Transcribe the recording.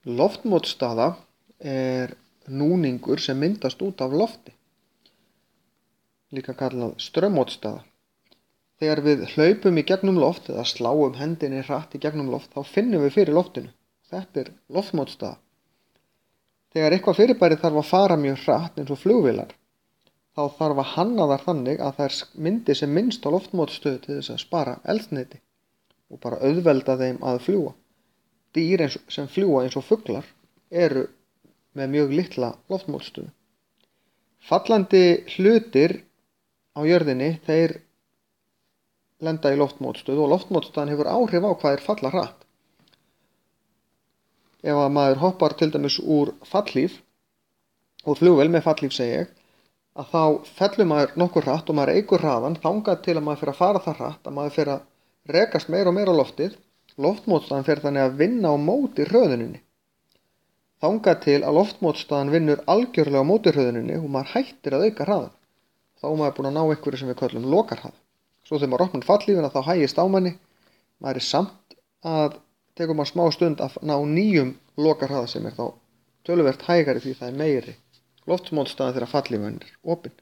Loftmótstaða er núningur sem myndast út af lofti, líka kallað straummótstaða. Þegar við hlaupum í gegnum loft eða sláum hendinni hratt í gegnum loft, þá finnum við fyrir loftinu. Þetta er loftmótstaða. Þegar eitthvað fyrirbæri þarf að fara mjög hratt eins og flugvélar, þá þarf að hanna þær þannig að þær myndi sem minnst á loftmótstöðu til þess að spara eldsneyti og bara auðvelda þeim að fljúga. Dýr sem fljúga eins og fuglar eru með mjög litla loftmótstöðu. Fallandi hlutir á jörðinni, þeir lenda í loftmótstöðu og loftmótstaðan hefur áhrif á hvað þeir falla hratt. Ef að maður hoppar til dæmis úr fallhlíf, úr flugvél með fallhlíf segi ég, að þá fellur maður nokkur hratt og maður eykur hraðan þangað til að maður fer að fara það hratt að maður fer að rekast meira og meira á loftið. Loftmótstaðan fer þannig að vinna á móti hröðuninni. Þangað til að loftmótstaðan vinnur algjörlega á móti hröðuninni og maður hættir að auka hraðan. Þá er maður búinn að ná einhverju sem við köllum lokarhraða. Svo þegar maður opnar fallhlífina þá hægist á manni. Maður er samt að tekur maður smá stund að ná nýjum lokarhraða sem er þá töluvert hægari því það er meiri loftmótstaða þegar fallhlífin er opin.